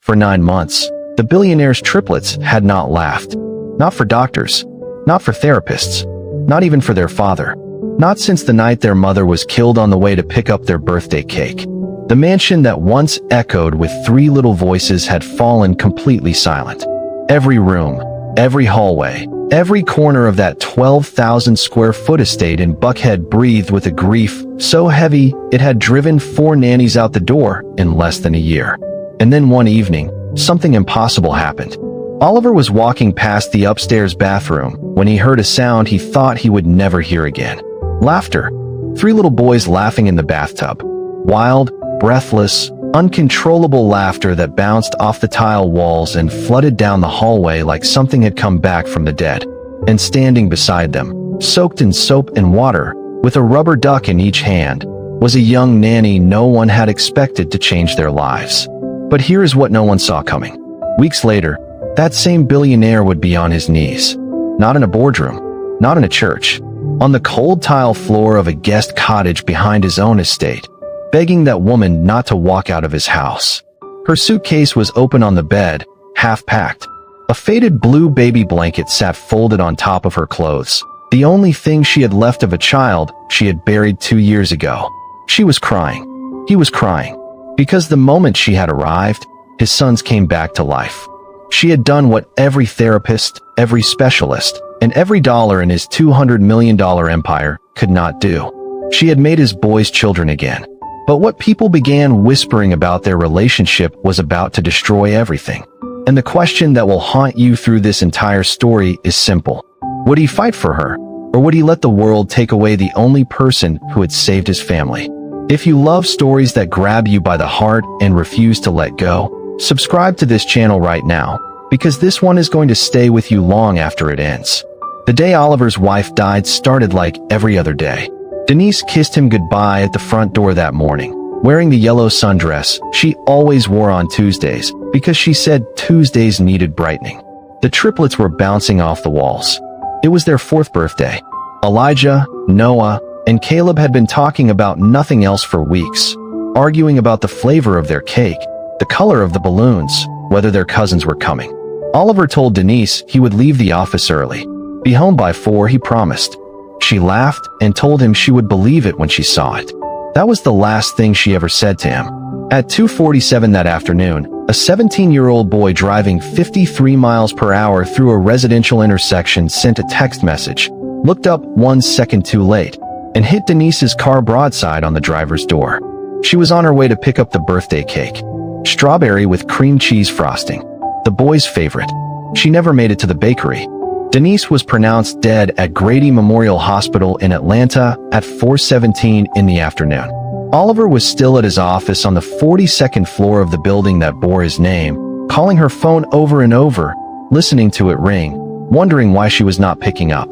For 9 months, the billionaire's triplets had not laughed. Not for doctors, not for therapists, not even for their father. Not since the night their mother was killed on the way to pick up their birthday cake. The mansion that once echoed with 3 little voices had fallen completely silent. Every room, every hallway, every corner of that 12,000 square foot estate in Buckhead breathed with a grief so heavy it had driven 4 nannies out the door in less than a year. And then one evening, something impossible happened. Oliver was walking past the upstairs bathroom when he heard a sound he thought he would never hear again. Laughter. 3 little boys laughing in the bathtub. Wild, breathless, uncontrollable laughter that bounced off the tile walls and flooded down the hallway like something had come back from the dead. And standing beside them, soaked in soap and water, with a rubber duck in each hand, was a young nanny no one had expected to change their lives. But here is what no one saw coming. Weeks later, that same billionaire would be on his knees. Not in a boardroom, not in a church, on the cold tile floor of a guest cottage behind his own estate, begging that woman not to walk out of his house. Her suitcase was open on the bed, half-packed. A faded blue baby blanket sat folded on top of her clothes, the only thing she had left of a child she had buried 2 years ago. She was crying. He was crying. Because the moment she had arrived, his sons came back to life. She had done what every therapist, every specialist, and every dollar in his $200 million empire could not do. She had made his boys children again. But what people began whispering about their relationship was about to destroy everything. And the question that will haunt you through this entire story is simple. Would he fight for her, or would he let the world take away the only person who had saved his family? If you love stories that grab you by the heart and refuse to let go, subscribe to this channel right now, because this one is going to stay with you long after it ends. The day Oliver's wife died started like every other day. Denise kissed him goodbye at the front door that morning, wearing the yellow sundress she always wore on Tuesdays because she said Tuesdays needed brightening. The triplets were bouncing off the walls. It was their 4th birthday. Elijah, Noah, and Caleb had been talking about nothing else for weeks, arguing about the flavor of their cake, the color of the balloons, whether their cousins were coming. Oliver told Denise he would leave the office early. Be home by 4, he promised. She laughed and told him she would believe it when she saw it. That was the last thing she ever said to him. At 2:47 that afternoon, a 17-year-old boy driving 53 miles per hour through a residential intersection sent a text message, looked up 1 second too late, and hit Denise's car broadside on the driver's door. She was on her way to pick up the birthday cake. Strawberry with cream cheese frosting. The boy's favorite. She never made it to the bakery. Denise was pronounced dead at Grady Memorial Hospital in Atlanta at 4:17 in the afternoon. Oliver was still at his office on the 42nd floor of the building that bore his name, calling her phone over and over, listening to it ring, wondering why she was not picking up.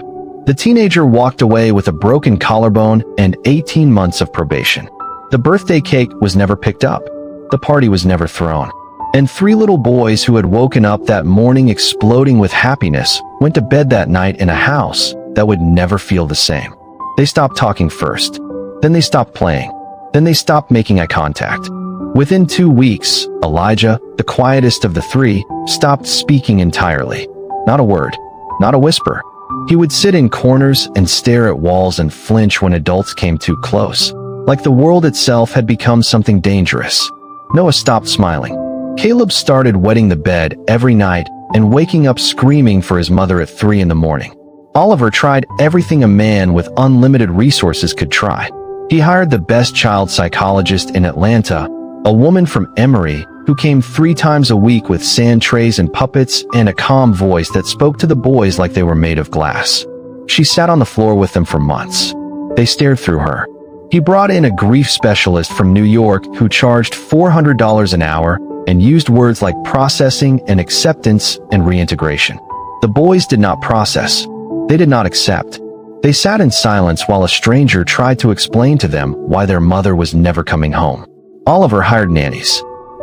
The teenager walked away with a broken collarbone and 18 months of probation. The birthday cake was never picked up. The party was never thrown. And 3 little boys who had woken up that morning exploding with happiness went to bed that night in a house that would never feel the same. They stopped talking first. Then they stopped playing. Then they stopped making eye contact. Within 2 weeks, Elijah, the quietest of the 3, stopped speaking entirely. Not a word. Not a whisper. He would sit in corners and stare at walls and flinch when adults came too close, like the world itself had become something dangerous. Noah stopped smiling. Caleb started wetting the bed every night and waking up screaming for his mother at 3 in the morning. Oliver tried everything a man with unlimited resources could try. He hired the best child psychologist in Atlanta, a woman from Emory who came 3 times a week with sand trays and puppets and a calm voice that spoke to the boys like they were made of glass. She sat on the floor with them for months. They stared through her. He brought in a grief specialist from New York who charged $400 an hour and used words like processing and acceptance and reintegration. The boys did not process. They did not accept. They sat in silence while a stranger tried to explain to them why their mother was never coming home. Oliver hired nannies.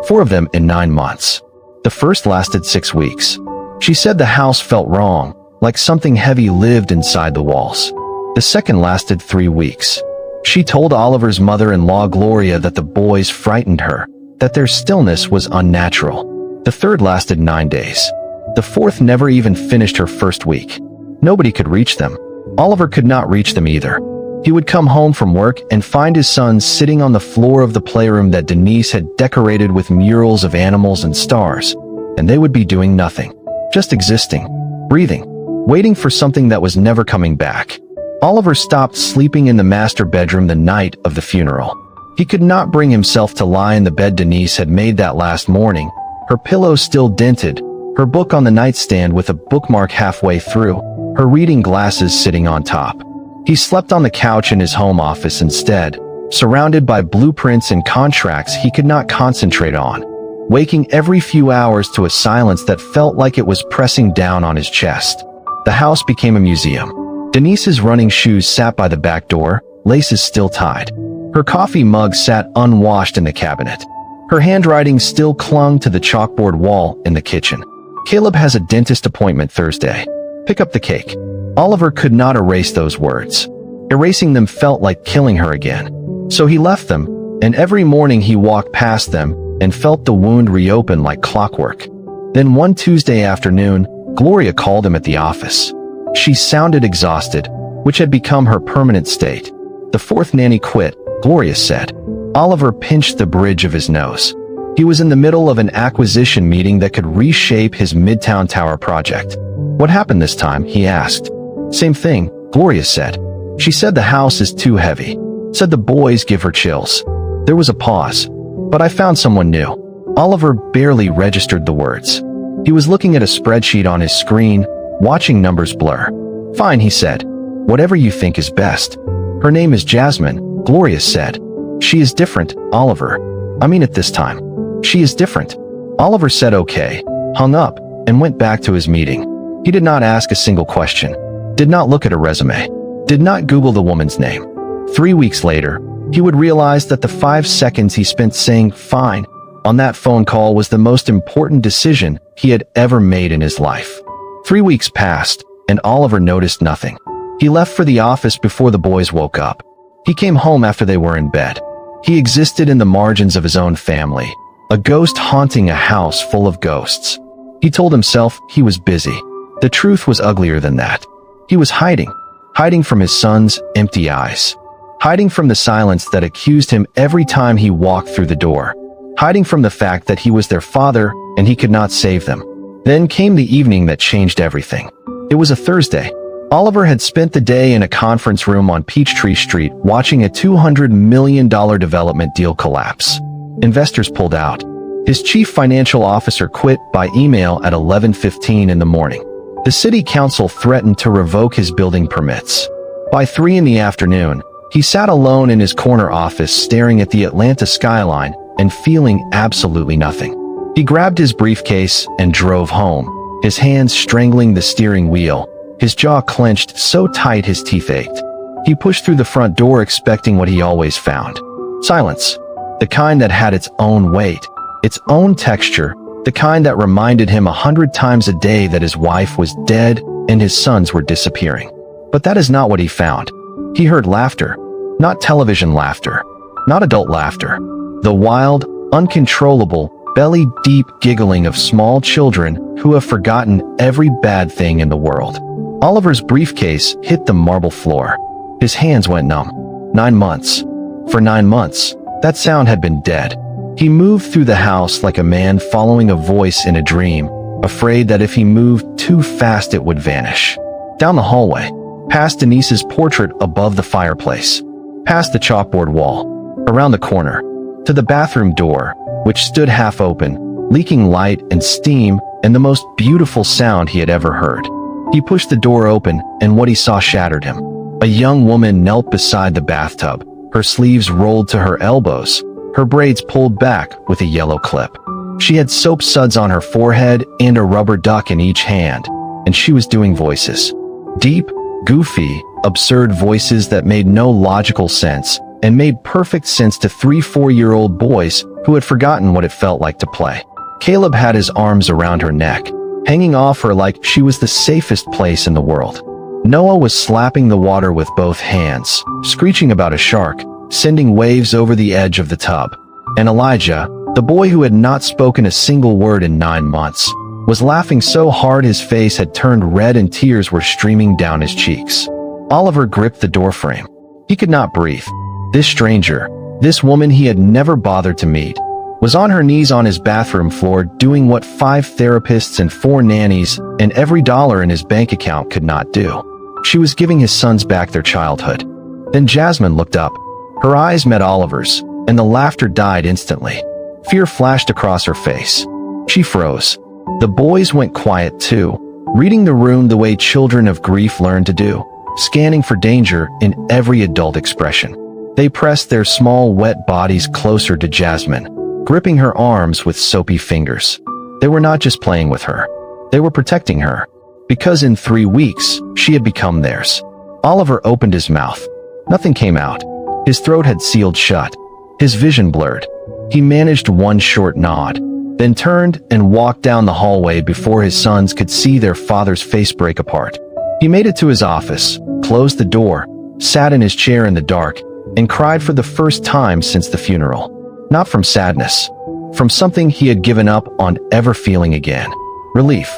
4 of them in 9 months. The first lasted 6 weeks. She said the house felt wrong, like something heavy lived inside the walls. The second lasted 3 weeks. She told Oliver's mother-in-law Gloria that the boys frightened her, that their stillness was unnatural. The third lasted 9 days. The fourth never even finished her first week. Nobody could reach them. Oliver could not reach them either. He would come home from work and find his sons sitting on the floor of the playroom that Denise had decorated with murals of animals and stars, and they would be doing nothing, just existing, breathing, waiting for something that was never coming back. Oliver stopped sleeping in the master bedroom the night of the funeral. He could not bring himself to lie in the bed Denise had made that last morning, her pillow still dented, her book on the nightstand with a bookmark halfway through, her reading glasses sitting on top. He slept on the couch in his home office instead, surrounded by blueprints and contracts he could not concentrate on, waking every few hours to a silence that felt like it was pressing down on his chest. The house became a museum. Denise's running shoes sat by the back door, laces still tied. Her coffee mug sat unwashed in the cabinet. Her handwriting still clung to the chalkboard wall in the kitchen. Caleb has a dentist appointment Thursday. Pick up the cake. Oliver could not erase those words. Erasing them felt like killing her again. So he left them, and every morning he walked past them and felt the wound reopen like clockwork. Then one Tuesday afternoon, Gloria called him at the office. She sounded exhausted, which had become her permanent state. The fourth nanny quit, Gloria said. Oliver pinched the bridge of his nose. He was in the middle of an acquisition meeting that could reshape his Midtown Tower project. What happened this time, he asked. Same thing, Gloria said. She said the house is too heavy. Said the boys give her chills. There was a pause. But I found someone new. Oliver barely registered the words. He was looking at a spreadsheet on his screen, watching numbers blur. Fine, he said. Whatever you think is best. Her name is Jasmine, Gloria said. She is different, Oliver. I mean it this time. She is different. Oliver said okay, hung up, and went back to his meeting. He did not ask a single question. Did not look at her resume. Did not Google the woman's name. 3 weeks later, he would realize that the 5 seconds he spent saying fine on that phone call was the most important decision he had ever made in his life. 3 weeks passed, and Oliver noticed nothing. He left for the office before the boys woke up. He came home after they were in bed. He existed in the margins of his own family, a ghost haunting a house full of ghosts. He told himself he was busy. The truth was uglier than that. He was hiding from his son's empty eyes, hiding from the silence that accused him every time he walked through the door, hiding from the fact that he was their father and he could not save them. Then came the evening that changed everything. It was a Thursday. Oliver had spent the day in a conference room on Peachtree Street watching a $200 million development deal collapse. Investors pulled out. His chief financial officer quit by email at 11:15 in the morning. The city council threatened to revoke his building permits. By 3 in the afternoon, he sat alone in his corner office staring at the Atlanta skyline and feeling absolutely nothing. He grabbed his briefcase and drove home, his hands strangling the steering wheel, his jaw clenched so tight his teeth ached. He pushed through the front door expecting what he always found. Silence. The kind that had its own weight, its own texture, the kind that reminded him 100 times a day that his wife was dead and his sons were disappearing. But that is not what he found. He heard laughter, not television laughter, not adult laughter. The wild, uncontrollable, belly-deep giggling of small children who have forgotten every bad thing in the world. Oliver's briefcase hit the marble floor. His hands went numb. 9 months. For 9 months, that sound had been dead. He moved through the house like a man following a voice in a dream, afraid that if he moved too fast it would vanish. Down the hallway, past Denise's portrait above the fireplace, past the chalkboard wall, around the corner, to the bathroom door, which stood half open, leaking light and steam and the most beautiful sound he had ever heard. He pushed the door open, and what he saw shattered him. A young woman knelt beside the bathtub, her sleeves rolled to her elbows, her braids pulled back with a yellow clip. She had soap suds on her forehead and a rubber duck in each hand, and she was doing voices. Deep, goofy, absurd voices that made no logical sense and made perfect sense to 3-4-year-old boys who had forgotten what it felt like to play. Caleb had his arms around her neck, hanging off her like she was the safest place in the world. Noah was slapping the water with both hands, screeching about a shark, sending waves over the edge of the tub. And Elijah, The boy who had not spoken a single word in 9 months was laughing so hard his face had turned red and tears were streaming down his cheeks. Oliver gripped the doorframe. He could not breathe. This stranger, this woman he had never bothered to meet, was on her knees on his bathroom floor doing what 5 therapists and 4 nannies and every dollar in his bank account could not do. She was giving his sons back their childhood. Then Jasmine looked up. Her eyes met Oliver's, and the laughter died instantly. Fear flashed across her face. She froze. The boys went quiet too, reading the room the way children of grief learn to do, scanning for danger in every adult expression. They pressed their small, wet bodies closer to Jasmine, gripping her arms with soapy fingers. They were not just playing with her. They were protecting her. Because in 3 weeks, she had become theirs. Oliver opened his mouth. Nothing came out. His throat had sealed shut. His vision blurred. He managed one short nod, then turned and walked down the hallway before his sons could see their father's face break apart. He made it to his office, closed the door, sat in his chair in the dark, and cried for the first time since the funeral. Not from sadness, from something he had given up on ever feeling again. Relief.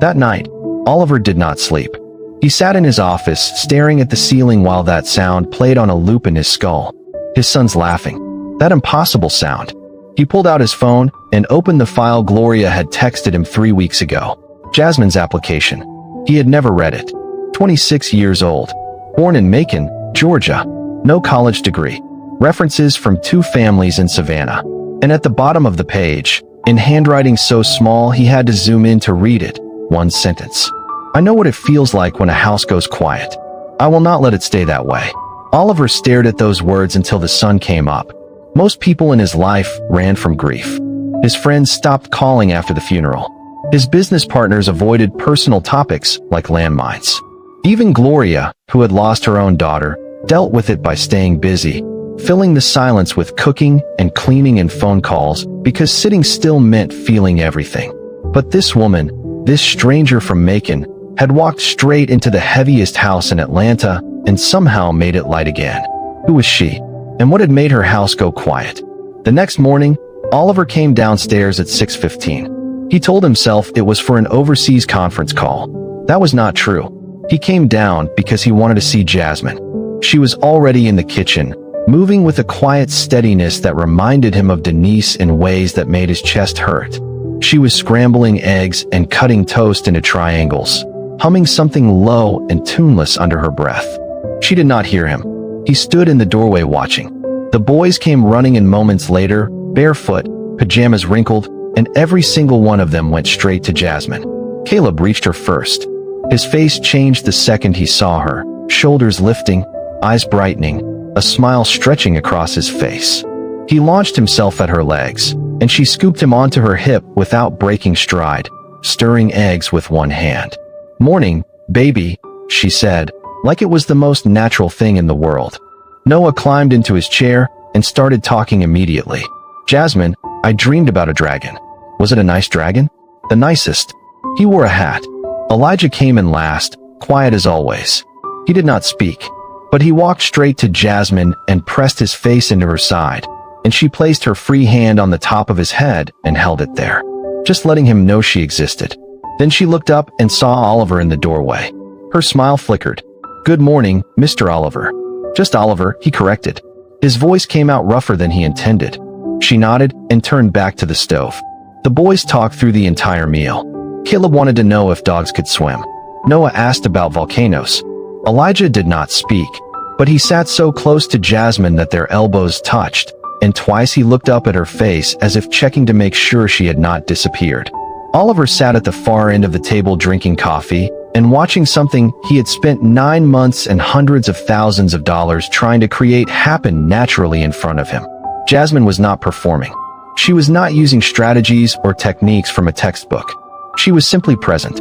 That night, Oliver did not sleep. He sat in his office, staring at the ceiling while that sound played on a loop in his skull. His sons laughing. That impossible sound. He pulled out his phone and opened the file Gloria had texted him 3 weeks ago. Jasmine's application. He had never read it. 26 years old. Born in Macon, Georgia. No college degree. References from 2 families in Savannah. And at the bottom of the page, in handwriting so small he had to zoom in to read it, 1 sentence. I know what it feels like when a house goes quiet. I will not let it stay that way. Oliver stared at those words until the sun came up. Most people in his life ran from grief. His friends stopped calling after the funeral. His business partners avoided personal topics like landmines. Even Gloria, who had lost her own daughter, dealt with it by staying busy, filling the silence with cooking and cleaning and phone calls because sitting still meant feeling everything. But this woman, this stranger from Macon, had walked straight into the heaviest house in Atlanta and somehow made it light again. Who was she? And what had made her house go quiet? The next morning, Oliver came downstairs at 6:15. He told himself it was for an overseas conference call. That was not true. He came down because he wanted to see Jasmine. She was already in the kitchen, moving with a quiet steadiness that reminded him of Denise in ways that made his chest hurt. She was scrambling eggs and cutting toast into triangles, humming something low and tuneless under her breath. She did not hear him. He stood in the doorway watching. The boys came running in moments later, barefoot, pajamas wrinkled, and every single one of them went straight to Jasmine. Caleb reached her first. His face changed the second he saw her, shoulders lifting, eyes brightening, a smile stretching across his face. He launched himself at her legs, and she scooped him onto her hip without breaking stride, stirring eggs with one hand. "Morning, baby," she said, like it was the most natural thing in the world. Noah climbed into his chair and started talking immediately. "Jasmine, I dreamed about a dragon." "Was it a nice dragon?" "The nicest." He wore a hat. Elijah came in last, quiet as always. He did not speak, but he walked straight to Jasmine and pressed his face into her side, and she placed her free hand on the top of his head and held it there, just letting him know she existed. Then she looked up and saw Oliver in the doorway. Her smile flickered. "Good morning, Mr. Oliver." "Just Oliver," he corrected. His voice came out rougher than he intended. She nodded and turned back to the stove. The boys talked through the entire meal. Caleb wanted to know if dogs could swim. Noah asked about volcanoes. Elijah did not speak, but he sat so close to Jasmine that their elbows touched, and twice he looked up at her face as if checking to make sure she had not disappeared. Oliver sat at the far end of the table drinking coffee and watching something he had spent 9 months and hundreds of thousands of dollars trying to create happen naturally in front of him. Jasmine was not performing. She was not using strategies or techniques from a textbook. She was simply present,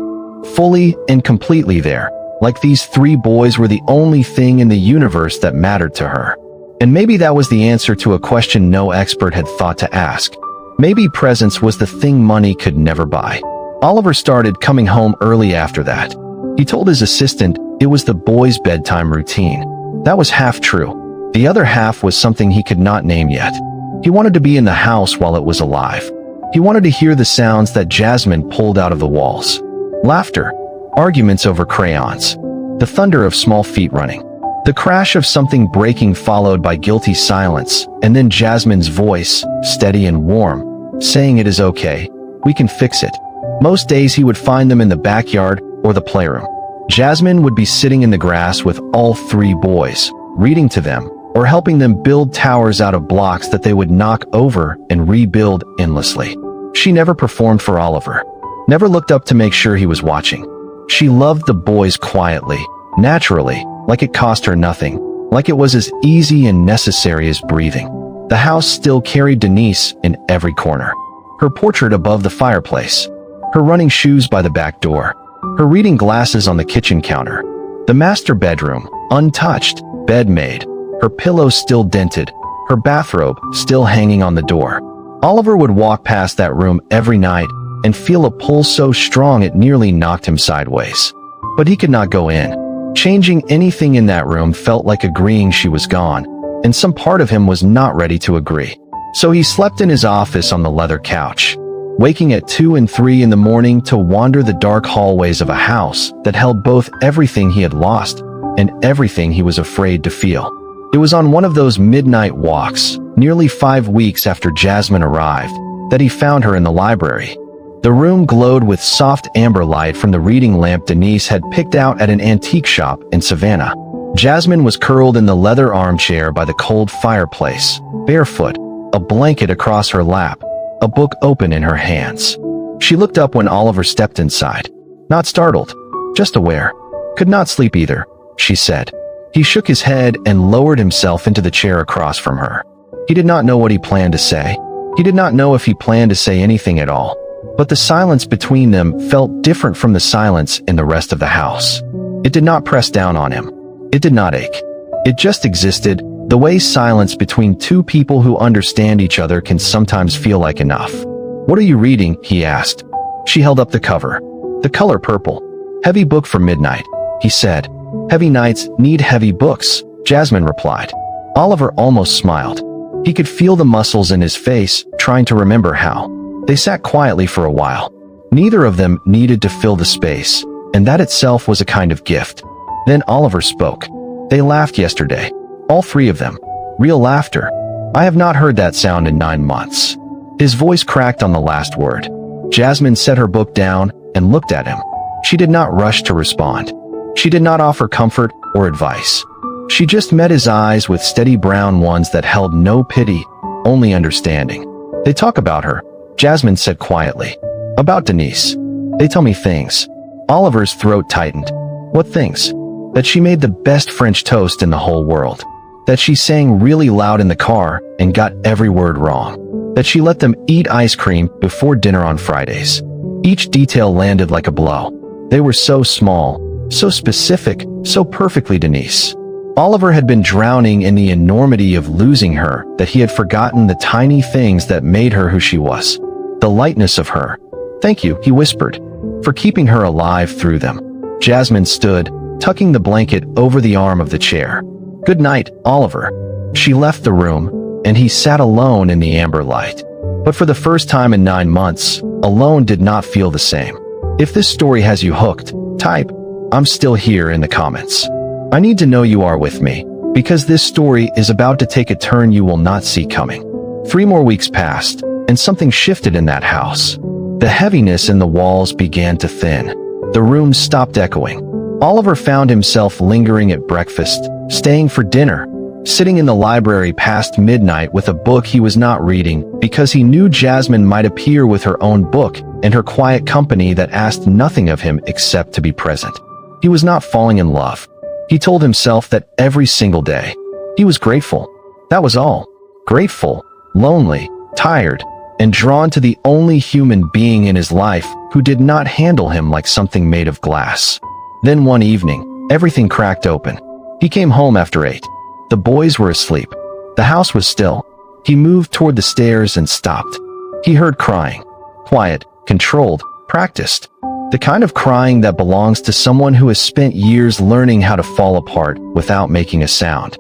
fully and completely there, like these 3 boys were the only thing in the universe that mattered to her. And maybe that was the answer to a question no expert had thought to ask. Maybe presence was the thing money could never buy. Oliver started coming home early after that. He told his assistant it was the boys' bedtime routine. That was half true. The other half was something he could not name yet. He wanted to be in the house while it was alive. He wanted to hear the sounds that Jasmine pulled out of the walls. Laughter, arguments over crayons, the thunder of small feet running, the crash of something breaking followed by guilty silence, and then Jasmine's voice, steady and warm, saying it is okay, we can fix it. Most days he would find them in the backyard or the playroom. Jasmine would be sitting in the grass with all three boys, reading to them, or helping them build towers out of blocks that they would knock over and rebuild endlessly. She never performed for Oliver, never looked up to make sure he was watching. She loved the boys quietly, naturally, like it cost her nothing, like it was as easy and necessary as breathing. The house still carried Denise in every corner. Her portrait above the fireplace, her running shoes by the back door, her reading glasses on the kitchen counter, the master bedroom, untouched, bed made, her pillows still dented, her bathrobe still hanging on the door. Oliver would walk past that room every night and feel a pull so strong it nearly knocked him sideways. But he could not go in. Changing anything in that room felt like agreeing she was gone, and some part of him was not ready to agree. So he slept in his office on the leather couch, waking at 2 and 3 in the morning to wander the dark hallways of a house that held both everything he had lost and everything he was afraid to feel. It was on one of those midnight walks, nearly 5 weeks after Jasmine arrived, that he found her in the library. The room glowed with soft amber light from the reading lamp Denise had picked out at an antique shop in Savannah. Jasmine was curled in the leather armchair by the cold fireplace, barefoot, a blanket across her lap, a book open in her hands. She looked up when Oliver stepped inside. Not startled, just aware. Could not sleep either, she said. He shook his head and lowered himself into the chair across from her. He did not know what he planned to say. He did not know if he planned to say anything at all. But the silence between them felt different from the silence in the rest of the house. It did not press down on him. It did not ache. It just existed, the way silence between two people who understand each other can sometimes feel like enough. What are you reading? He asked. She held up the cover. The color purple. Heavy book for midnight, he said. Heavy nights need heavy books, Jasmine replied. Oliver almost smiled. He could feel the muscles in his face, trying to remember how. They sat quietly for a while. Neither of them needed to fill the space, and that itself was a kind of gift. Then Oliver spoke. They laughed yesterday. All three of them. Real laughter. I have not heard that sound in 9 months. His voice cracked on the last word. Jasmine set her book down and looked at him. She did not rush to respond. She did not offer comfort or advice. She just met his eyes with steady brown ones that held no pity, only understanding. They talk about her, Jasmine said quietly. About Denise. They tell me things. Oliver's throat tightened. What things? That she made the best French toast in the whole world. That she sang really loud in the car and got every word wrong. That she let them eat ice cream before dinner on Fridays. Each detail landed like a blow. They were so small, so specific, so perfectly Denise. Oliver had been drowning in the enormity of losing her that he had forgotten the tiny things that made her who she was. The lightness of her. Thank you, he whispered, for keeping her alive through them. Jasmine stood, tucking the blanket over the arm of the chair. Good night, Oliver. She left the room, and he sat alone in the amber light. But for the first time in 9 months, alone did not feel the same. If this story has you hooked, type, I'm still here in the comments. I need to know you are with me, because this story is about to take a turn you will not see coming. 3 more weeks passed, and something shifted in that house. The heaviness in the walls began to thin. The room stopped echoing. Oliver found himself lingering at breakfast, staying for dinner, sitting in the library past midnight with a book he was not reading because he knew Jasmine might appear with her own book and her quiet company that asked nothing of him except to be present. He was not falling in love. He told himself that every single day. He was grateful. That was all. Grateful, lonely, tired, and drawn to the only human being in his life who did not handle him like something made of glass. Then one evening, everything cracked open. He came home after 8. The boys were asleep. The house was still. He moved toward the stairs and stopped. He heard crying. Quiet, controlled, practiced. The kind of crying that belongs to someone who has spent years learning how to fall apart without making a sound.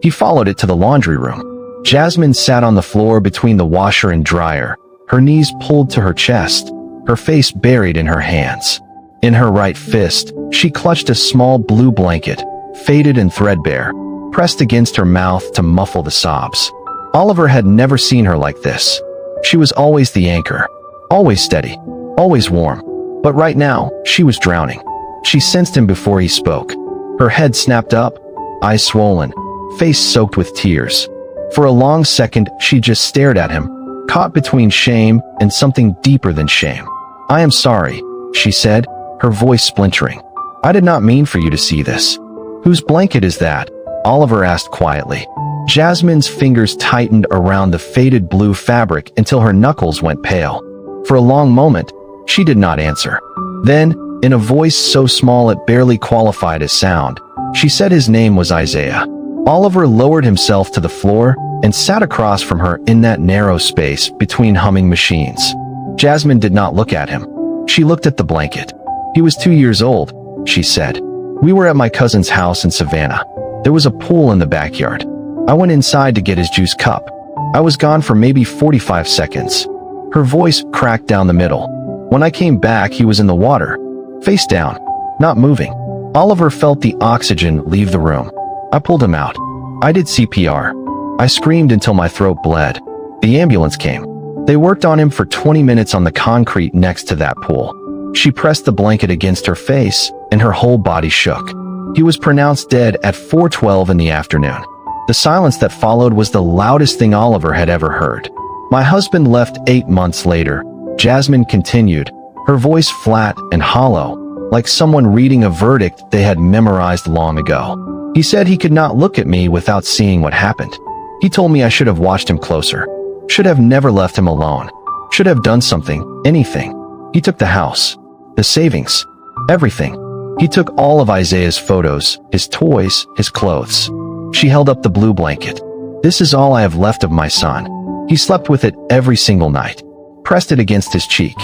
He followed it to the laundry room. Jasmine sat on the floor between the washer and dryer, her knees pulled to her chest, her face buried in her hands. In her right fist, she clutched a small blue blanket, faded and threadbare, pressed against her mouth to muffle the sobs. Oliver had never seen her like this. She was always the anchor, always steady, always warm. But right now, she was drowning. She sensed him before he spoke. Her head snapped up, eyes swollen, face soaked with tears. For a long second, she just stared at him, caught between shame and something deeper than shame. "I am sorry," she said, her voice splintering. "I did not mean for you to see this." "Whose blanket is that?" Oliver asked quietly. Jasmine's fingers tightened around the faded blue fabric until her knuckles went pale. For a long moment, she did not answer. Then, in a voice so small it barely qualified as sound, she said his name was Isaiah. Oliver lowered himself to the floor and sat across from her in that narrow space between humming machines. Jasmine did not look at him. She looked at the blanket. "He was 2 years old," she said. "We were at my cousin's house in Savannah. There was a pool in the backyard. I went inside to get his juice cup. I was gone for maybe 45 seconds. Her voice cracked down the middle. When I came back, he was in the water, face down, not moving. Oliver felt the oxygen leave the room. I pulled him out. I did CPR. I screamed until my throat bled. The ambulance came. They worked on him for 20 minutes on the concrete next to that pool." She pressed the blanket against her face, and her whole body shook. "He was pronounced dead at 4:12 in the afternoon." The silence that followed was the loudest thing Oliver had ever heard. "My husband left 8 months later," Jasmine continued, her voice flat and hollow, like someone reading a verdict they had memorized long ago. "He said he could not look at me without seeing what happened. He told me I should have watched him closer, should have never left him alone, should have done something, anything. He took the house, the savings, everything. He took all of Isaiah's photos, his toys, his clothes." She held up the blue blanket. "This is all I have left of my son. He slept with it every single night, pressed it against his cheek.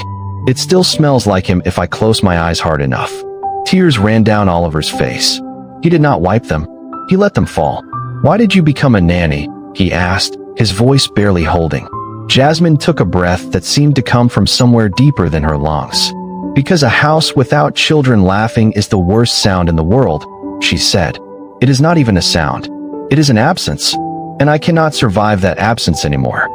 It still smells like him if I close my eyes hard enough." Tears ran down Oliver's face. He did not wipe them. He let them fall. "Why did you become a nanny?" he asked, his voice barely holding. Jasmine took a breath that seemed to come from somewhere deeper than her lungs. "Because a house without children laughing is the worst sound in the world," she said. "It is not even a sound. It is an absence, and I cannot survive that absence anymore."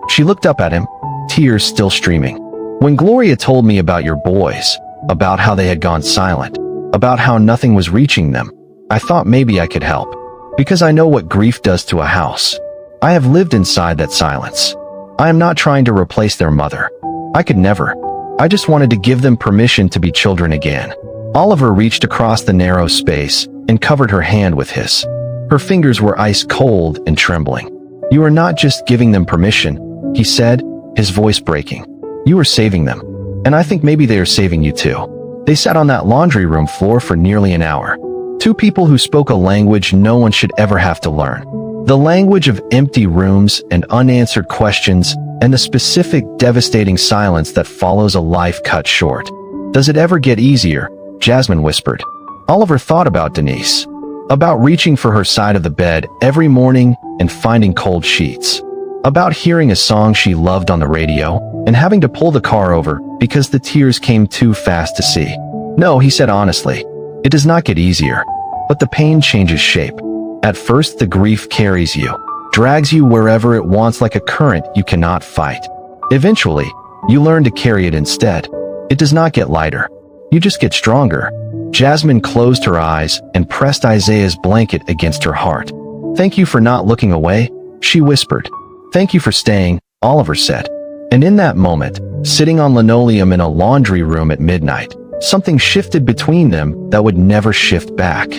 She looked up at him, tears still streaming. "When Gloria told me about your boys, about how they had gone silent, about how nothing was reaching them, I thought maybe I could help, because I know what grief does to a house. I have lived inside that silence. I am not trying to replace their mother. I could never. I just wanted to give them permission to be children again." Oliver reached across the narrow space and covered her hand with his. Her fingers were ice cold and trembling. "You are not just giving them permission," he said, his voice breaking. "You are saving them. And I think maybe they are saving you too." They sat on that laundry room floor for nearly an hour. Two people who spoke a language no one should ever have to learn. The language of empty rooms and unanswered questions, and the specific devastating silence that follows a life cut short. "Does it ever get easier?" Jasmine whispered. Oliver thought about Denise. About reaching for her side of the bed every morning and finding cold sheets. About hearing a song she loved on the radio and having to pull the car over because the tears came too fast to see. "No," he said honestly. "It does not get easier, but the pain changes shape. At first the grief carries you, drags you wherever it wants like a current you cannot fight. Eventually, you learn to carry it instead. It does not get lighter. You just get stronger." Jasmine closed her eyes and pressed Isaiah's blanket against her heart. "Thank you for not looking away," she whispered. "Thank you for staying," Oliver said. And in that moment, sitting on linoleum in a laundry room at midnight, something shifted between them that would never shift back.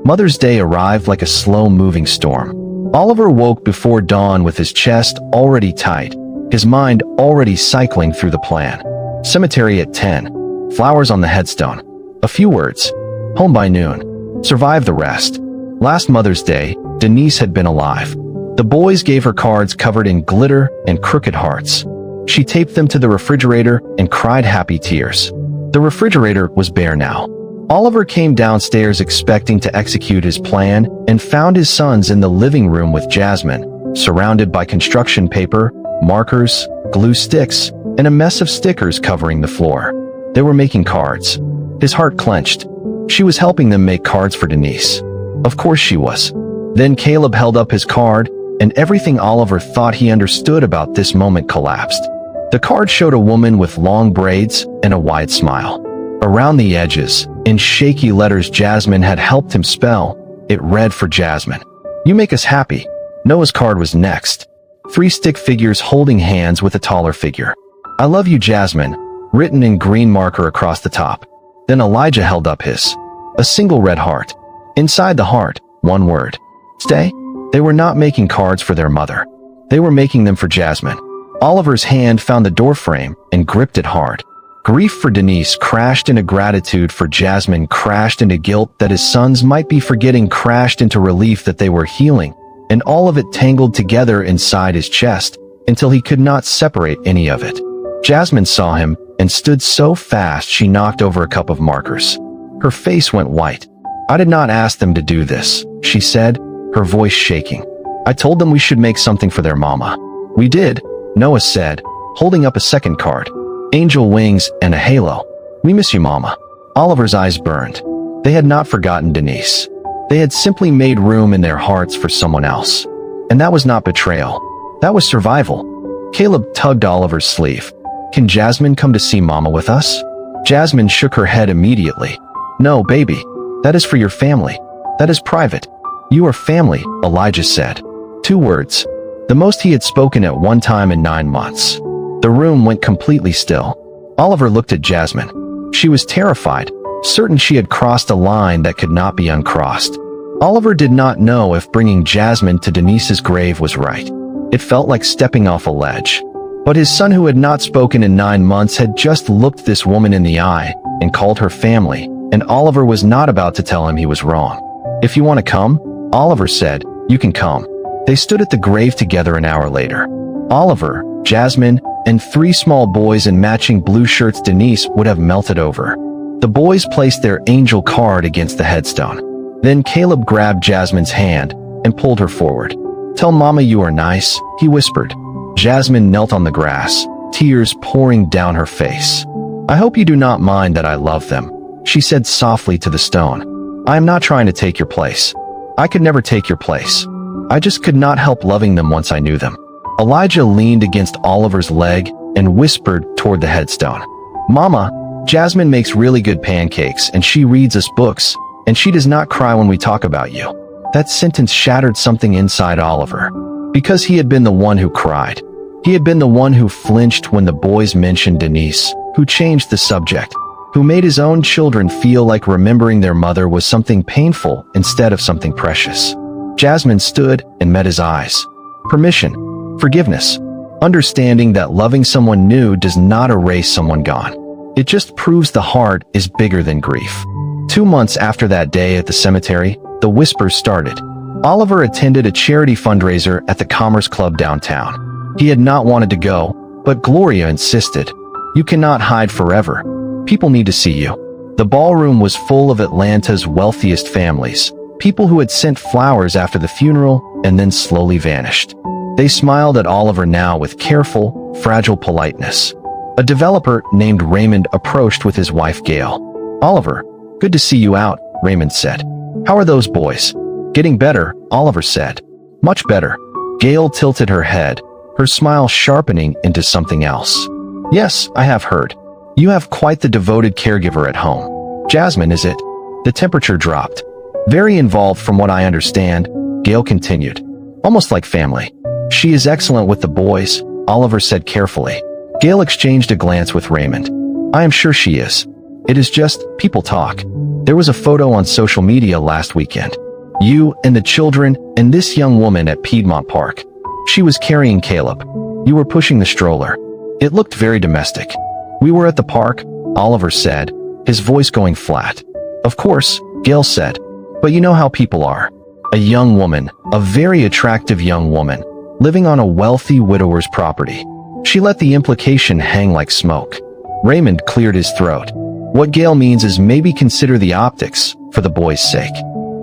Mother's Day arrived like a slow-moving storm. Oliver woke before dawn with his chest already tight, his mind already cycling through the plan. Cemetery at 10. Flowers on the headstone. A few words. Home by noon. Survive the rest. Last Mother's Day, Denise had been alive. The boys gave her cards covered in glitter and crooked hearts. She taped them to the refrigerator and cried happy tears. The refrigerator was bare now. Oliver came downstairs expecting to execute his plan and found his sons in the living room with Jasmine, surrounded by construction paper, markers, glue sticks, and a mess of stickers covering the floor. They were making cards. His heart clenched. She was helping them make cards for Denise. Of course she was. Then Caleb held up his card, and everything Oliver thought he understood about this moment collapsed. The card showed a woman with long braids and a wide smile. Around the edges, in shaky letters Jasmine had helped him spell, it read for Jasmine. "You make us happy." Noah's card was next. 3 stick figures holding hands with a taller figure. "I love you, Jasmine," written in green marker across the top. Then Elijah held up his. A single red heart. Inside the heart, one word. "Stay." They were not making cards for their mother. They were making them for Jasmine. Oliver's hand found the doorframe and gripped it hard. Grief for Denise crashed into gratitude for Jasmine, crashed into guilt that his sons might be forgetting, crashed into relief that they were healing, and all of it tangled together inside his chest until he could not separate any of it. Jasmine saw him and stood so fast she knocked over a cup of markers. Her face went white. "I did not ask them to do this," she said, her voice shaking. "I told them we should make something for their mama." "We did," Noah said, holding up a second card. "Angel wings and a halo. We miss you, Mama." Oliver's eyes burned. They had not forgotten Denise. They had simply made room in their hearts for someone else. And that was not betrayal. That was survival. Caleb tugged Oliver's sleeve. "Can Jasmine come to see Mama with us?" Jasmine shook her head immediately. "No, baby. That is for your family. That is private." "You are family," Elijah said. 2 words. The most he had spoken at one time in 9 months. The room went completely still. Oliver looked at Jasmine. She was terrified, certain she had crossed a line that could not be uncrossed. Oliver did not know if bringing Jasmine to Denise's grave was right. It felt like stepping off a ledge. But his son, who had not spoken in 9 months, had just looked this woman in the eye and called her family, and Oliver was not about to tell him he was wrong. "If you want to come," Oliver said, "you can come." They stood at the grave together an hour later. Oliver, Jasmine, and 3 small boys in matching blue shirts. Denise would have melted over. The boys placed their angel card against the headstone. Then Caleb grabbed Jasmine's hand and pulled her forward. "Tell Mama you are nice," he whispered. Jasmine knelt on the grass, tears pouring down her face. "I hope you do not mind that I love them," she said softly to the stone. "I am not trying to take your place. I could never take your place. I just could not help loving them once I knew them." Elijah leaned against Oliver's leg and whispered toward the headstone. "Mama, Jasmine makes really good pancakes, and she reads us books, and she does not cry when we talk about you." That sentence shattered something inside Oliver. Because he had been the one who cried. He had been the one who flinched when the boys mentioned Denise, who changed the subject, who made his own children feel like remembering their mother was something painful instead of something precious. Jasmine stood and met his eyes. Permission. Forgiveness. Understanding that loving someone new does not erase someone gone. It just proves the heart is bigger than grief. 2 months after that day at the cemetery, the whispers started. Oliver attended a charity fundraiser at the Commerce Club downtown. He had not wanted to go, but Gloria insisted. "You cannot hide forever. People need to see you." The ballroom was full of Atlanta's wealthiest families, people who had sent flowers after the funeral and then slowly vanished. They smiled at Oliver now with careful, fragile politeness. A developer named Raymond approached with his wife Gail. "Oliver, good to see you out," Raymond said. "How are those boys?" "Getting better," Oliver said. "Much better." Gail tilted her head, her smile sharpening into something else. "Yes, I have heard. You have quite the devoted caregiver at home." "Jasmine, is it?" The temperature dropped. "Very involved from what I understand," Gail continued. "Almost like family." "She is excellent with the boys," Oliver said carefully. Gail exchanged a glance with Raymond. "I am sure she is. It is just, people talk. There was a photo on social media last weekend. You and the children and this young woman at Piedmont Park. She was carrying Caleb. You were pushing the stroller. It looked very domestic." "We were at the park," Oliver said, his voice going flat. "Of course," Gail said. "But you know how people are. A young woman, a very attractive young woman, living on a wealthy widower's property." She let the implication hang like smoke. Raymond cleared his throat. "What Gail means is maybe consider the optics, for the boy's sake.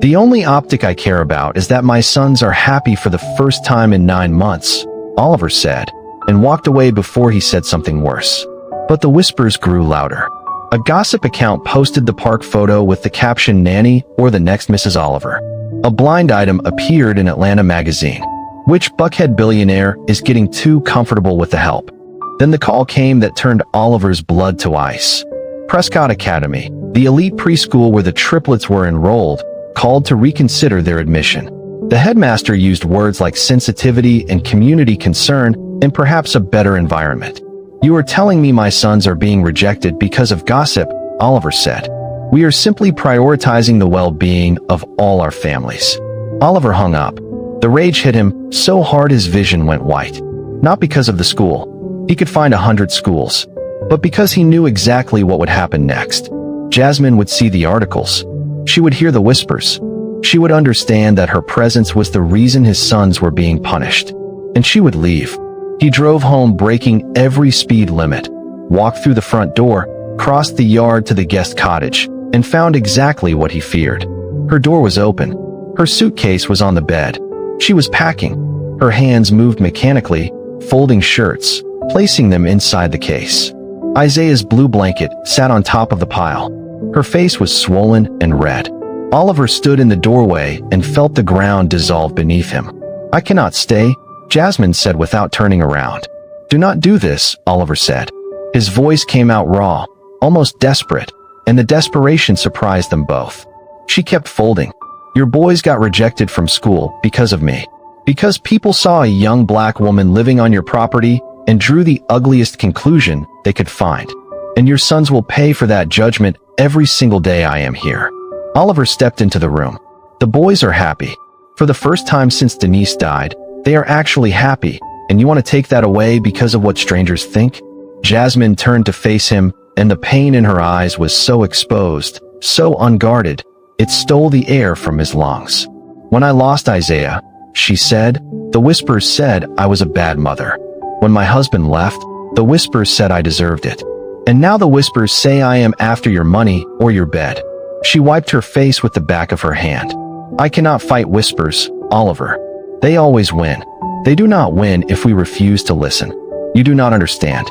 The only optic I care about is that my sons are happy for the first time in 9 months, Oliver said, and walked away before he said something worse. But the whispers grew louder. A gossip account posted the park photo with the caption "Nanny or the next Mrs. Oliver." A blind item appeared in Atlanta magazine. Which buckhead billionaire is getting too comfortable with the help? Then the call came that turned Oliver's blood to ice. Prescott Academy, the elite preschool where the triplets were enrolled, called to reconsider their admission. The headmaster used words like sensitivity and community concern and perhaps a better environment. "You are telling me my sons are being rejected because of gossip," Oliver said. "We are simply prioritizing the well-being of all our families." Oliver hung up. The rage hit him so hard his vision went white. Not because of the school. He could find 100 schools. But because he knew exactly what would happen next. Jasmine would see the articles. She would hear the whispers. She would understand that her presence was the reason his sons were being punished. And she would leave. He drove home breaking every speed limit, walked through the front door, crossed the yard to the guest cottage, and found exactly what he feared. Her door was open. Her suitcase was on the bed. She was packing. Her hands moved mechanically, folding shirts, placing them inside the case. Isaiah's blue blanket sat on top of the pile. Her face was swollen and red. Oliver stood in the doorway and felt the ground dissolve beneath him. "I cannot stay," Jasmine said without turning around. "Do not do this," Oliver said. His voice came out raw, almost desperate, and the desperation surprised them both. She kept folding. "Your boys got rejected from school because of me. Because people saw a young black woman living on your property and drew the ugliest conclusion they could find. And your sons will pay for that judgment every single day I am here." Oliver stepped into the room. "The boys are happy. For the first time since Denise died, they are actually happy, and you want to take that away because of what strangers think?" Jasmine turned to face him, and the pain in her eyes was so exposed, so unguarded, it stole the air from his lungs. "When I lost Isaiah," she said, "the whispers said I was a bad mother. When my husband left, the whispers said I deserved it. And now the whispers say I am after your money or your bed." She wiped her face with the back of her hand. "I cannot fight whispers, Oliver. They always win. They do not win if we refuse to listen. You do not understand."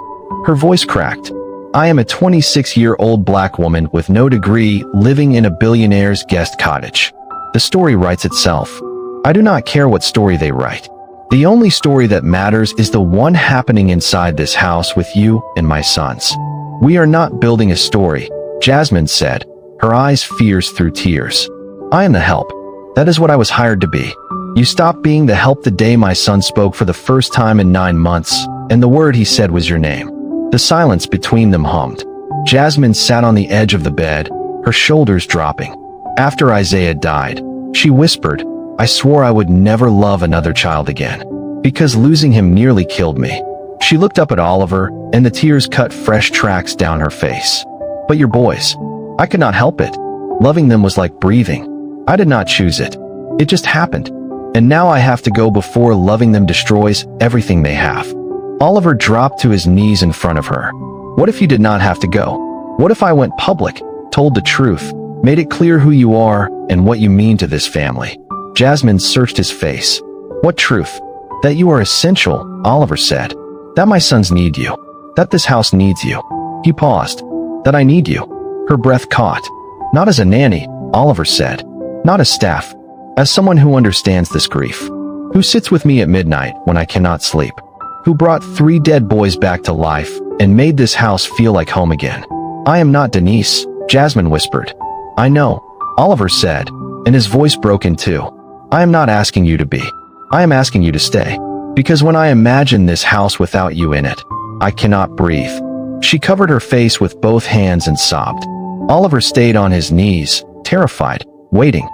Her voice cracked. "I am a 26-year-old black woman with no degree living in a billionaire's guest cottage. The story writes itself. I do not care what story they write. The only story that matters is the one happening inside this house with you and my sons. We are not building a story," Jasmine said, her eyes fierce through tears. "I am the help. That is what I was hired to be. You stopped being the help the day my son spoke for the first time in 9 months, and the word he said was your name." The silence between them hummed. Jasmine sat on the edge of the bed, her shoulders dropping. After Isaiah died, she whispered, "I swore I would never love another child again, because losing him nearly killed me." She looked up at Oliver, and the tears cut fresh tracks down her face. "But your boys, I could not help it. Loving them was like breathing. I did not choose it. It just happened. And now I have to go before loving them destroys everything they have." Oliver dropped to his knees in front of her. "What if you did not have to go? What if I went public, told the truth, made it clear who you are and what you mean to this family?" Jasmine searched his face. "What truth?" "That you are essential," Oliver said. "That my sons need you. That this house needs you." He paused. "That I need you." Her breath caught. "Not as a nanny," Oliver said. "Not as staff. As someone who understands this grief. Who sits with me at midnight when I cannot sleep. Who brought 3 dead boys back to life and made this house feel like home again." "I am not Denise," Jasmine whispered. "I know," Oliver said, and his voice broke in two. "I am not asking you to be. I am asking you to stay. Because when I imagine this house without you in it, I cannot breathe." She covered her face with both hands and sobbed. Oliver stayed on his knees, terrified, waiting.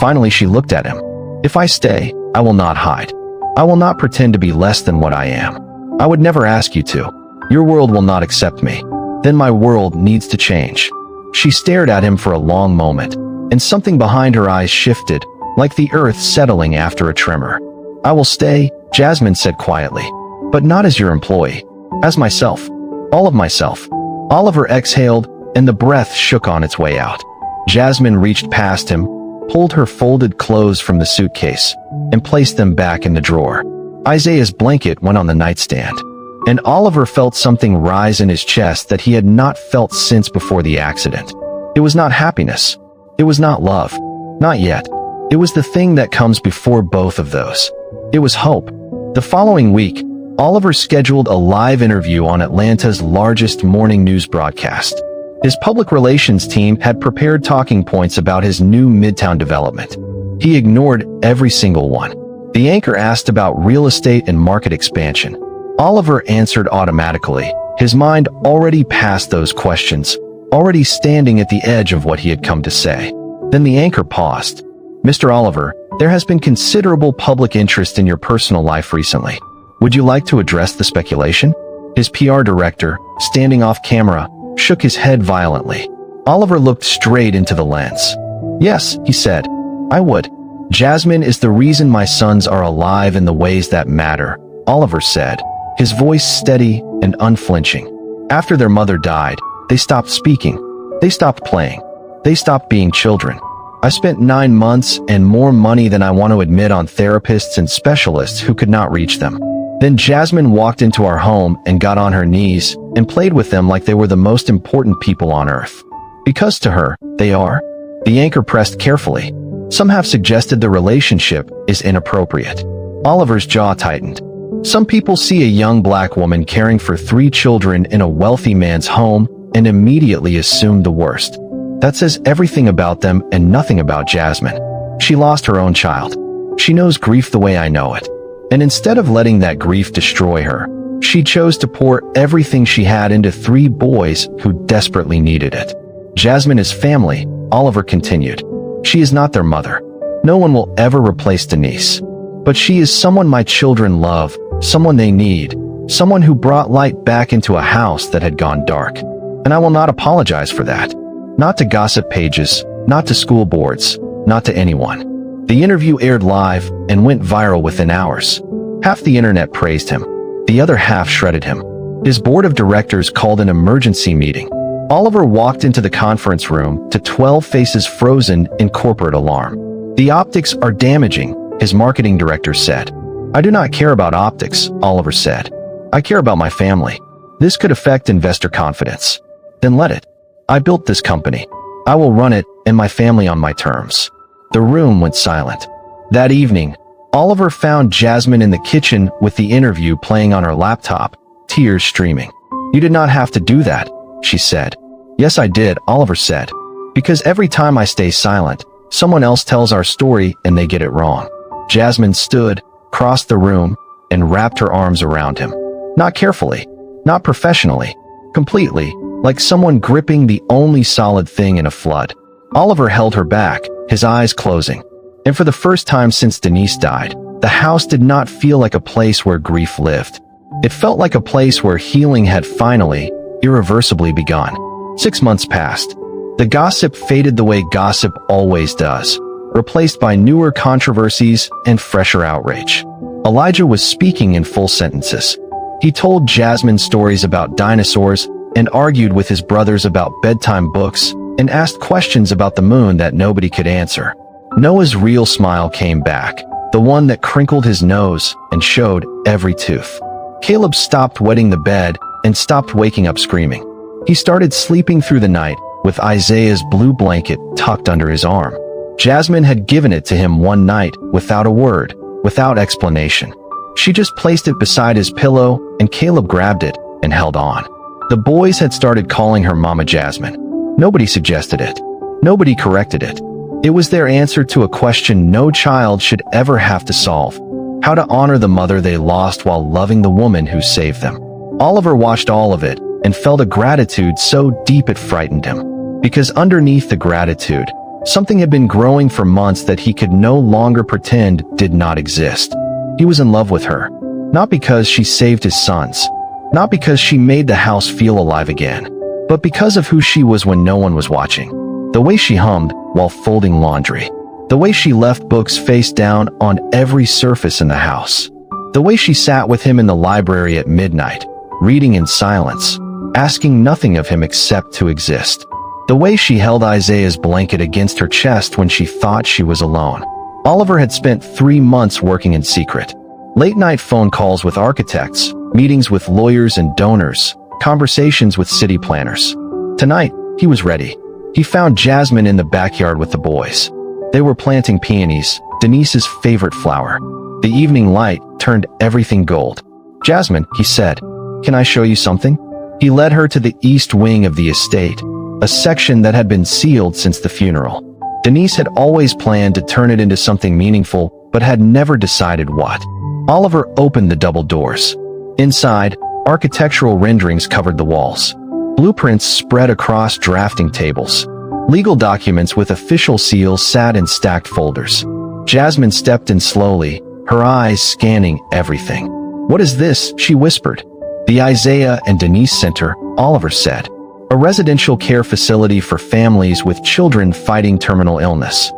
Finally she looked at him. "If I stay, I will not hide. I will not pretend to be less than what I am. I would never ask you to. Your world will not accept me. Then my world needs to change." She stared at him for a long moment, and something behind her eyes shifted, like the earth settling after a tremor. "I will stay," Jasmine said quietly. "But not as your employee. As myself. All of myself." Oliver exhaled, and the breath shook on its way out. Jasmine reached past him, pulled her folded clothes from the suitcase, and placed them back in the drawer. Isaiah's blanket went on the nightstand, and Oliver felt something rise in his chest that he had not felt since before the accident. It was not happiness. It was not love. Not yet. It was the thing that comes before both of those. It was hope. The following week, Oliver scheduled a live interview on Atlanta's largest morning news broadcast. His public relations team had prepared talking points about his new Midtown development. He ignored every single one. The anchor asked about real estate and market expansion. Oliver answered automatically, his mind already past those questions, already standing at the edge of what he had come to say. Then the anchor paused. "Mr. Oliver, there has been considerable public interest in your personal life recently. Would you like to address the speculation?" His PR director, standing off camera, shook his head violently. Oliver looked straight into the lens. "Yes," he said, "I would. Jasmine is the reason my sons are alive in the ways that matter," Oliver said, his voice steady and unflinching. "After their mother died, they stopped speaking. They stopped playing. They stopped being children. I spent 9 months and more money than I want to admit on therapists and specialists who could not reach them. Then Jasmine walked into our home and got on her knees and played with them like they were the most important people on earth. Because to her, they are." The anchor pressed carefully. "Some have suggested the relationship is inappropriate." Oliver's jaw tightened. "Some people see a young black woman caring for 3 children in a wealthy man's home and immediately assume the worst. That says everything about them and nothing about Jasmine. She lost her own child. She knows grief the way I know it. And instead of letting that grief destroy her, she chose to pour everything she had into 3 boys who desperately needed it. Jasmine is family," Oliver continued. "She is not their mother. No one will ever replace Denise. But she is someone my children love, someone they need, someone who brought light back into a house that had gone dark. And I will not apologize for that. Not to gossip pages, not to school boards, not to anyone." The interview aired live and went viral within hours. Half the internet praised him. The other half shredded him. His board of directors called an emergency meeting. Oliver walked into the conference room to 12 faces frozen in corporate alarm. "The optics are damaging," his marketing director said. "I do not care about optics," Oliver said. "I care about my family. This could affect investor confidence." "Then let it. I built this company. I will run it and my family on my terms." The room went silent. That evening, Oliver found Jasmine in the kitchen with the interview playing on her laptop, tears streaming. "You did not have to do that," she said. "Yes, I did," Oliver said. "Because every time I stay silent, someone else tells our story and they get it wrong." Jasmine stood, crossed the room, and wrapped her arms around him. Not carefully, not professionally, completely, like someone gripping the only solid thing in a flood. Oliver held her back, his eyes closing. And for the first time since Denise died, the house did not feel like a place where grief lived. It felt like a place where healing had finally, irreversibly begun. 6 months passed. The gossip faded the way gossip always does, replaced by newer controversies and fresher outrage. Elijah was speaking in full sentences. He told Jasmine stories about dinosaurs and argued with his brothers about bedtime books and asked questions about the moon that nobody could answer. Noah's real smile came back, the one that crinkled his nose and showed every tooth. Caleb stopped wetting the bed and stopped waking up screaming. He started sleeping through the night with Isaiah's blue blanket tucked under his arm. Jasmine had given it to him one night without a word, without explanation. She just placed it beside his pillow and Caleb grabbed it and held on. The boys had started calling her Mama Jasmine. Nobody suggested it. Nobody corrected it. It was their answer to a question no child should ever have to solve: how to honor the mother they lost while loving the woman who saved them. Oliver watched all of it and felt a gratitude so deep it frightened him. Because underneath the gratitude, something had been growing for months that he could no longer pretend did not exist. He was in love with her, not because she saved his sons, not because she made the house feel alive again, but because of who she was when no one was watching. The way she hummed while folding laundry. The way she left books face down on every surface in the house. The way she sat with him in the library at midnight, reading in silence, asking nothing of him except to exist. The way she held Isaiah's blanket against her chest when she thought she was alone. Oliver had spent 3 months working in secret. Late-night phone calls with architects, meetings with lawyers and donors, conversations with city planners. Tonight, he was ready. He found Jasmine in the backyard with the boys. They were planting peonies, Denise's favorite flower. The evening light turned everything gold. "Jasmine," he said, "can I show you something?" He led her to the east wing of the estate, a section that had been sealed since the funeral. Denise had always planned to turn it into something meaningful, but had never decided what. Oliver opened the double doors. Inside, architectural renderings covered the walls. Blueprints spread across drafting tables. Legal documents with official seals sat in stacked folders. Jasmine stepped in slowly, her eyes scanning everything. "What is this?" she whispered. "The Isaiah and Denise Center," Oliver said. "A residential care facility for families with children fighting terminal illness.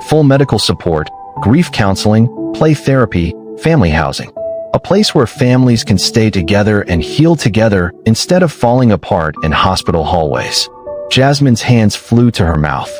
Full medical support, grief counseling, play therapy, family housing. A place where families can stay together and heal together instead of falling apart in hospital hallways." Jasmine's hands flew to her mouth.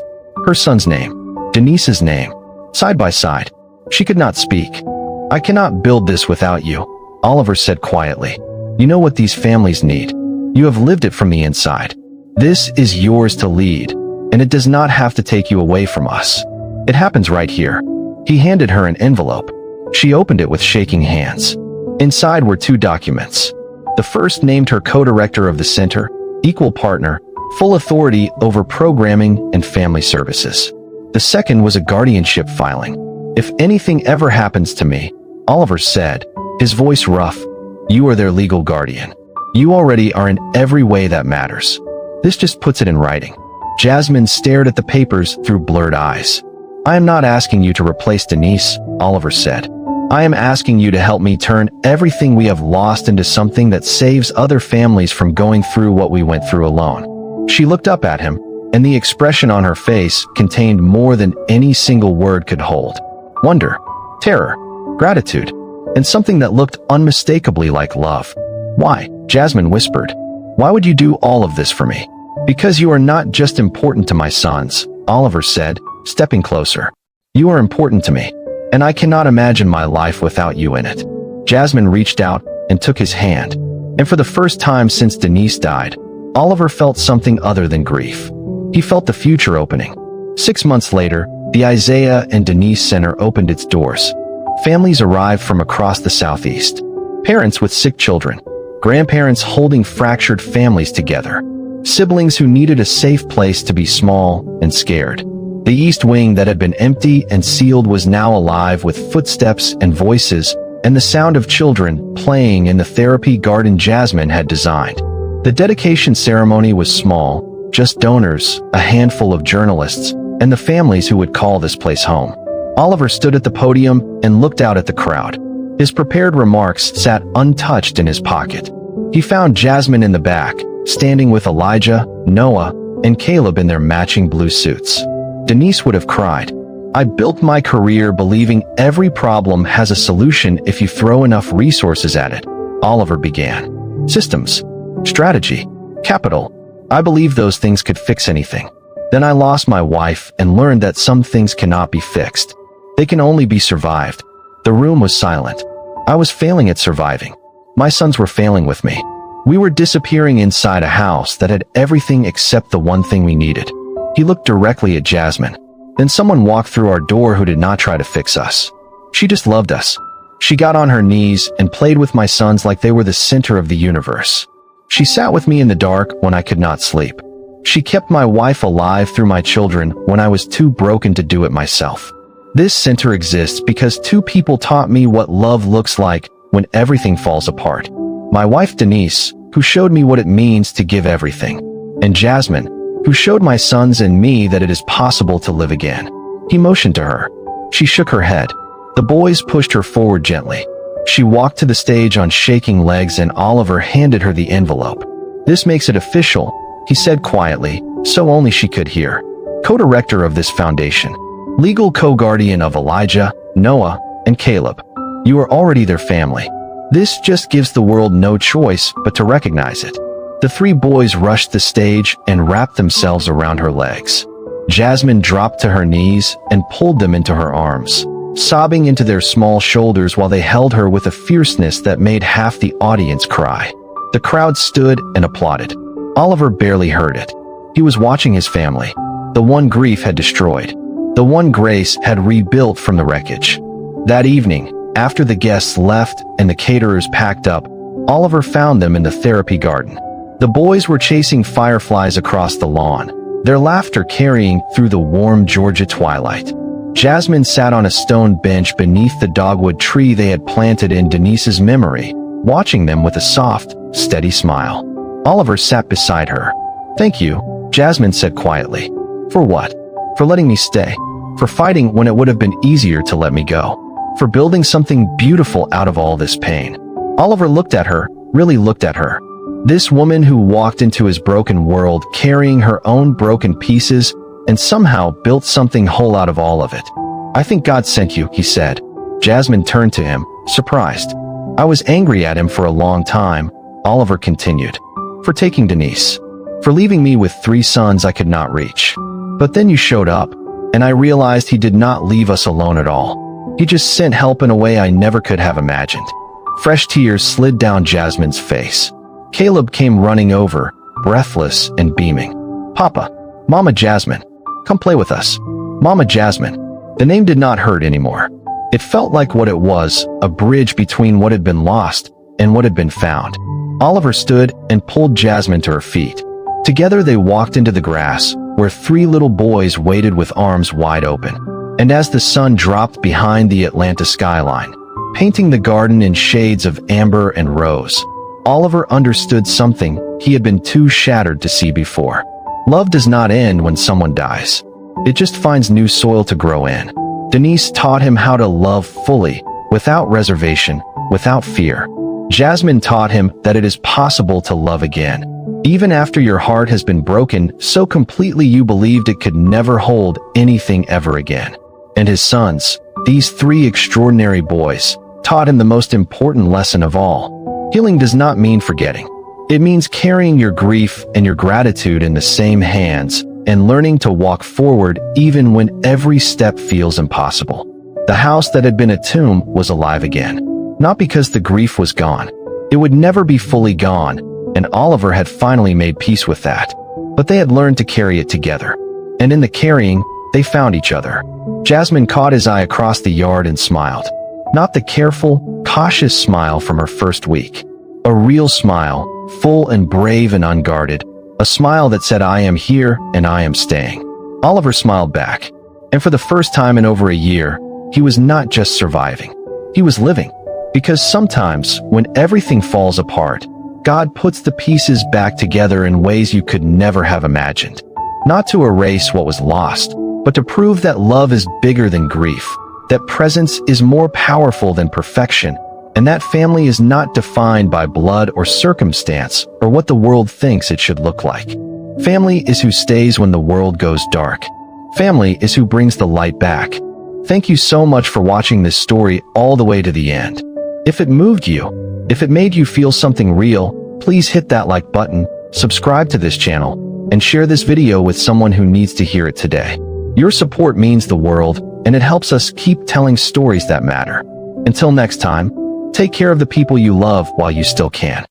Her son's name, Denise's name, side by side. She could not speak. "I cannot build this without you," Oliver said quietly. "You know what these families need. You have lived it from the inside. This is yours to lead, and it does not have to take you away from us. It happens right here." He handed her an envelope. She opened it with shaking hands. Inside were 2 documents. The first named her co-director of the center, equal partner, full authority over programming and family services. The second was a guardianship filing. "If anything ever happens to me," Oliver said, his voice rough, "you are their legal guardian. You already are in every way that matters. This just puts it in writing." Jasmine stared at the papers through blurred eyes. "I am not asking you to replace Denise," Oliver said. "I am asking you to help me turn everything we have lost into something that saves other families from going through what we went through alone." She looked up at him, and the expression on her face contained more than any single word could hold. Wonder, terror, gratitude, and something that looked unmistakably like love. "Why?" Jasmine whispered. "Why would you do all of this for me?" "Because you are not just important to my sons," Oliver said, stepping closer. "You are important to me, and I cannot imagine my life without you in it." Jasmine reached out and took his hand, and for the first time since Denise died, Oliver felt something other than grief. He felt the future opening. 6 months later, the Isaiah and Denise Center opened its doors. Families arrived from across the southeast. Parents with sick children, grandparents holding fractured families together, siblings who needed a safe place to be small and scared. The East Wing that had been empty and sealed was now alive with footsteps and voices and the sound of children playing in the therapy garden Jasmine had designed. The dedication ceremony was small, just donors, a handful of journalists, and the families who would call this place home. Oliver stood at the podium and looked out at the crowd. His prepared remarks sat untouched in his pocket. He found Jasmine in the back, standing with Elijah, Noah, and Caleb in their matching blue suits. Denise would have cried. "I built my career believing every problem has a solution if you throw enough resources at it," Oliver began. "Systems, strategy, capital. I believed those things could fix anything. Then I lost my wife and learned that some things cannot be fixed. They can only be survived." The room was silent. I was failing at surviving. My sons were failing with me. We were disappearing inside a house that had everything except the one thing we needed. He looked directly at Jasmine. Then someone walked through our door who did not try to fix us. She just loved us. She got on her knees and played with my sons like they were the center of the universe. She sat with me in the dark when I could not sleep. She kept my wife alive through my children when I was too broken to do it myself. This center exists because 2 people taught me what love looks like when everything falls apart. My wife Denise, who showed me what it means to give everything, and Jasmine, who showed my sons and me that it is possible to live again. He motioned to her. She shook her head. The boys pushed her forward gently. She walked to the stage on shaking legs and Oliver handed her the envelope. "This makes it official," he said quietly, so only she could hear. "Co-director of this foundation. Legal co-guardian of Elijah, Noah, and Caleb. You are already their family. This just gives the world no choice but to recognize it." The three boys rushed the stage and wrapped themselves around her legs. Jasmine dropped to her knees and pulled them into her arms, sobbing into their small shoulders while they held her with a fierceness that made half the audience cry. The crowd stood and applauded. Oliver barely heard it. He was watching his family, the one grief had destroyed, the one Grace had rebuilt from the wreckage. That evening, after the guests left and the caterers packed up, Oliver found them in the therapy garden. The boys were chasing fireflies across the lawn, their laughter carrying through the warm Georgia twilight. Jasmine sat on a stone bench beneath the dogwood tree they had planted in Denise's memory, watching them with a soft, steady smile. Oliver sat beside her. "Thank you," Jasmine said quietly. "For what?" "For letting me stay. For fighting when it would have been easier to let me go. For building something beautiful out of all this pain." Oliver looked at her, really looked at her. This woman who walked into his broken world carrying her own broken pieces and somehow built something whole out of all of it. "I think God sent you," he said. Jasmine turned to him, surprised. "I was angry at him for a long time," Oliver continued. "For taking Denise. For leaving me with 3 sons I could not reach. But then you showed up, and I realized he did not leave us alone at all. He just sent help in a way I never could have imagined." Fresh tears slid down Jasmine's face. Caleb came running over, breathless and beaming. "Papa, Mama Jasmine, come play with us." Mama Jasmine. The name did not hurt anymore. It felt like what it was, a bridge between what had been lost and what had been found. Oliver stood and pulled Jasmine to her feet. Together they walked into the grass, where 3 little boys waited with arms wide open. And as the sun dropped behind the Atlanta skyline, painting the garden in shades of amber and rose, Oliver understood something he had been too shattered to see before. Love does not end when someone dies. It just finds new soil to grow in. Denise taught him how to love fully, without reservation, without fear. Jasmine taught him that it is possible to love again, even after your heart has been broken so completely you believed it could never hold anything ever again. And his sons, these 3 extraordinary boys, taught him the most important lesson of all. Healing does not mean forgetting. It means carrying your grief and your gratitude in the same hands and learning to walk forward even when every step feels impossible. The house that had been a tomb was alive again. Not because the grief was gone. It would never be fully gone, and Oliver had finally made peace with that. But they had learned to carry it together. And in the carrying, they found each other. Jasmine caught his eye across the yard and smiled. Not the careful, cautious smile from her first week. A real smile, full and brave and unguarded. A smile that said, "I am here and I am staying." Oliver smiled back. And for the first time in over a year, he was not just surviving. He was living. Because sometimes, when everything falls apart, God puts the pieces back together in ways you could never have imagined. Not to erase what was lost, but to prove that love is bigger than grief, that presence is more powerful than perfection, and that family is not defined by blood or circumstance or what the world thinks it should look like. Family is who stays when the world goes dark. Family is who brings the light back. Thank you so much for watching this story all the way to the end. If it moved you, if it made you feel something real, please hit that like button, subscribe to this channel, and share this video with someone who needs to hear it today. Your support means the world, and it helps us keep telling stories that matter. Until next time, take care of the people you love while you still can.